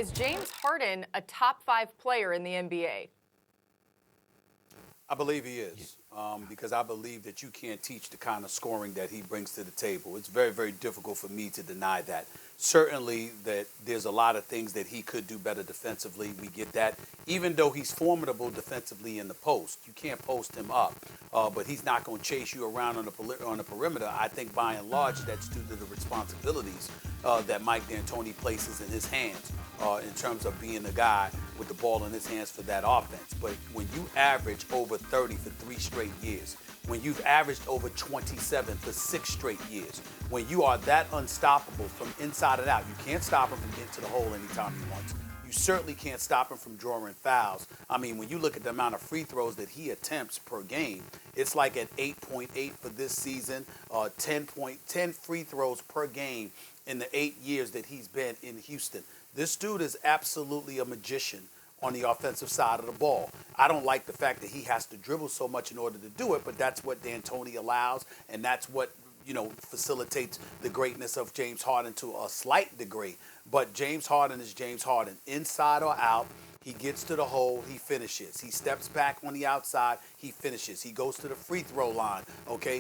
Is James Harden a top-5 player in the NBA? I believe he is, because I believe that you can't teach the kind of scoring that he brings to the table. It's very, very difficult for me to deny that. Certainly that there's a lot of things that he could do better defensively. We get that. Even though he's formidable defensively in the post, you can't post him up. But he's not going to chase you around on the perimeter. I think by and large that's due to the responsibilities that Mike D'Antoni places in his hands in terms of being the guy with the ball in his hands for that offense. But when you average over 30 for 3 straight years, when you've averaged over 27 for 6 straight years, when you are that unstoppable from inside and out, you can't stop him from getting to the hole anytime he wants. You certainly can't stop him from drawing fouls. I mean, when you look at the amount of free throws that he attempts per game, it's like at 8.8 for this season, 10 free throws per game in the 8 years that he's been in Houston. This dude is absolutely a magician on the offensive side of the ball. I don't like the fact that he has to dribble so much in order to do it, but that's what D'Antoni allows, and that's what, facilitates the greatness of James Harden to a slight degree. But James Harden is James Harden. Inside or out, he gets to the hole, he finishes. He steps back on the outside, he finishes. He goes to the free throw line,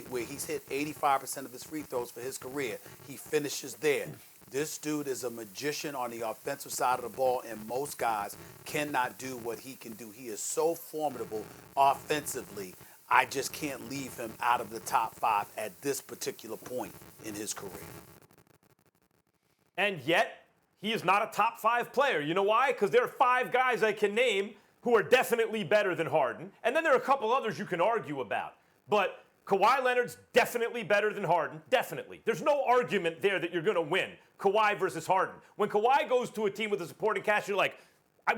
where he's hit 85% of his free throws for his career. He finishes there. This dude is a magician on the offensive side of the ball, and most guys cannot do what he can do. He is so formidable offensively. I just can't leave him out of the top 5 at this particular point in his career. And yet, he is not a top 5 player. You know why? Because there are 5 guys I can name who are definitely better than Harden. And then there are a couple others you can argue about. But Kawhi Leonard's definitely better than Harden. Definitely. There's no argument there that you're going to win Kawhi versus Harden. When Kawhi goes to a team with a supporting cast, you're like,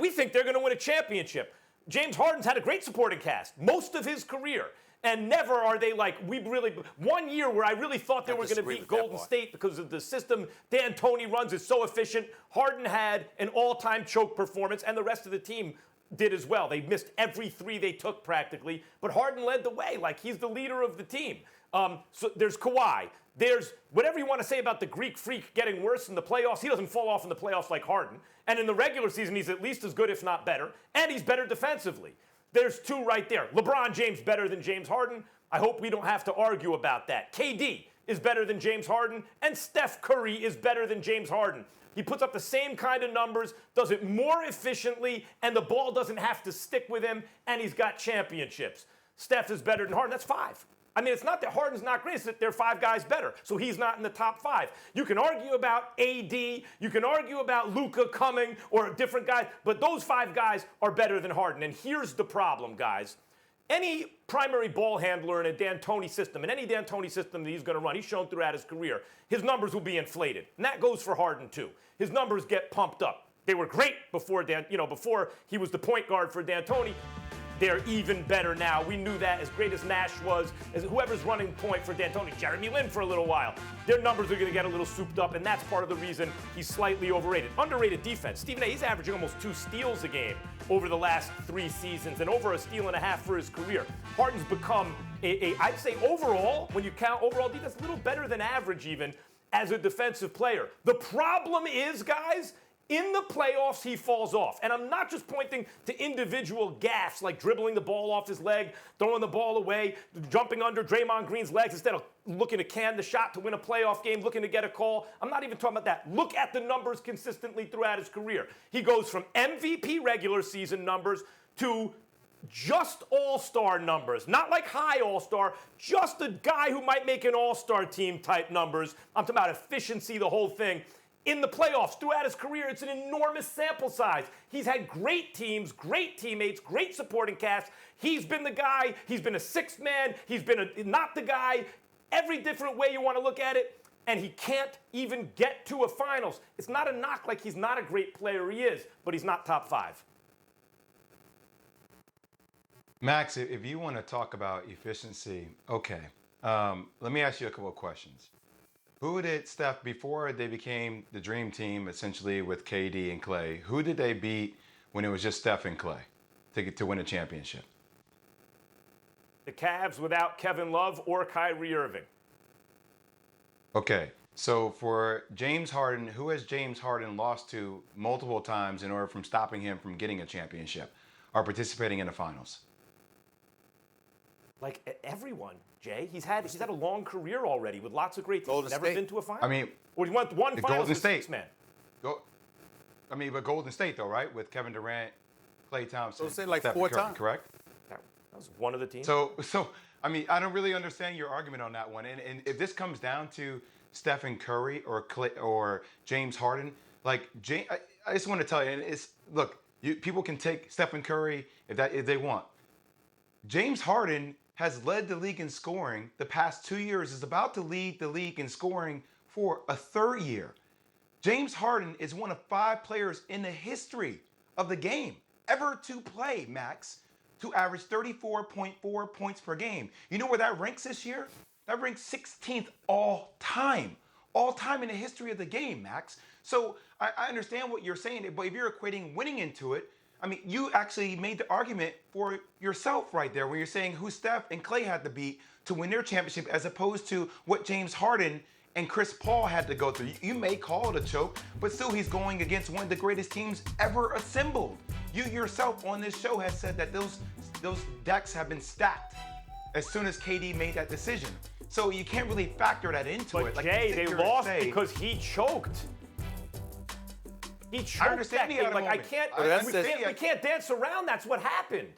we think they're going to win a championship. James Harden's had a great supporting cast most of his career. And never are they like, one year where I really thought they were going to beat Golden State because of the system D'Antoni runs is so efficient. Harden had an all-time choke performance, and the rest of the team did as well. They missed every 3 they took practically, but Harden led the way. Like, he's the leader of the team. So there's Kawhi. There's whatever you want to say about the Greek freak getting worse in the playoffs. He doesn't fall off in the playoffs like Harden. And in the regular season, he's at least as good, if not better. And he's better defensively. There's 2 right there. LeBron James better than James Harden. I hope we don't have to argue about that. KD is better than James Harden. And Steph Curry is better than James Harden. He puts up the same kind of numbers, does it more efficiently, and the ball doesn't have to stick with him, and he's got championships. Steph is better than Harden. That's 5. I mean, it's not that Harden's not great. It's that there are 5 guys better, so he's not in the top 5. You can argue about AD. You can argue about Luka coming or different guys, but those 5 guys are better than Harden. And here's the problem, guys. Any primary ball handler in a D'Antoni system, in any D'Antoni system that he's going to run, he's shown throughout his career, his numbers will be inflated. And that goes for Harden, too. His numbers get pumped up. They were great before before he was the point guard for D'Antoni. They're even better now. We knew that. As great as Nash was, as whoever's running point for D'Antoni, Jeremy Lin for a little while, their numbers are going to get a little souped up, and that's part of the reason he's slightly overrated. Underrated defense. Stephen A, he's averaging almost 2 steals a game over the last 3 seasons and over a steal and a half for his career. Harden's become I'd say overall, when you count overall defense, a little better than average even as a defensive player. The problem is, guys, in the playoffs, he falls off. And I'm not just pointing to individual gaffes like dribbling the ball off his leg, throwing the ball away, jumping under Draymond Green's legs instead of looking to can the shot to win a playoff game, looking to get a call. I'm not even talking about that. Look at the numbers consistently throughout his career. He goes from MVP regular season numbers to just all-star numbers. Not like high all-star, just a guy who might make an all-star team type numbers. I'm talking about efficiency, the whole thing. In the playoffs, throughout his career, it's an enormous sample size. He's had great teams, great teammates, great supporting cast. He's been the guy. He's been a 6th man. He's been not the guy. Every different way you want to look at it, and he can't even get to a finals. It's not a knock like he's not a great player. He is, but he's not top 5. Max, if you want to talk about efficiency, okay. Let me ask you a couple of questions. Who did Steph, before they became the dream team, essentially with KD and Clay, who did they beat when it was just Steph and Clay to win a championship? The Cavs without Kevin Love or Kyrie Irving. Okay. So for James Harden, who has James Harden lost to multiple times in order from stopping him from getting a championship or participating in the finals? Like everyone, Jay. He's had a long career already with lots of great teams. Golden Never State. been to a final. I mean, well, he went one the finals Golden with State. six-man. But Golden State though, right? With Kevin Durant, Klay Thompson, Golden State like Stephen 4 Curry, times. correct? That was one of the teams. So I mean, I don't really understand your argument on that one. And if this comes down to Stephen Curry or or James Harden, like I just want to tell you, and it's look, people can take Stephen Curry if they want. James Harden has led the league in scoring the past 2 years. Is about to lead the league in scoring for a third year. James Harden is one of 5 players in the history of the game ever to play, Max, to average 34.4 points per game. You know where that ranks this year? That ranks 16th all time in the history of the game, Max. So I understand what you're saying, but if you're equating winning into it, I mean, you actually made the argument for yourself right there, where you're saying who Steph and Klay had to beat to win their championship, as opposed to what James Harden and Chris Paul had to go through. You may call it a choke, but still he's going against one of the greatest teams ever assembled. You yourself on this show has said that those decks have been stacked as soon as KD made that decision. So you can't really factor that into but it. Like, Jay, they lost because he choked. He choked I understand that he had game. a Like, moment. we can't dance around. That's what happened.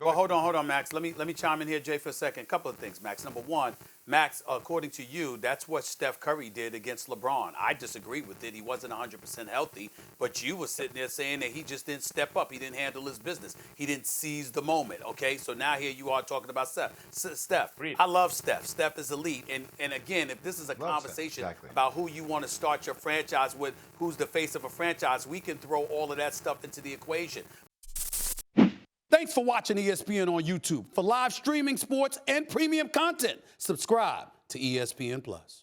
Well, hold on, Max. Let me chime in here, Jay, for a second. A couple of things, Max. Number one, Max, according to you, that's what Steph Curry did against LeBron. I disagree with it. He wasn't 100% healthy, but you were sitting there saying that he just didn't step up. He didn't handle his business. He didn't seize the moment, okay? So now here you are talking about Steph. I love Steph. Steph is elite. And again, if this is a conversation about who you want to start your franchise with, who's the face of a franchise, we can throw all of that stuff into the equation. Thanks for watching ESPN on YouTube. For live streaming, sports, and premium content, subscribe to ESPN+.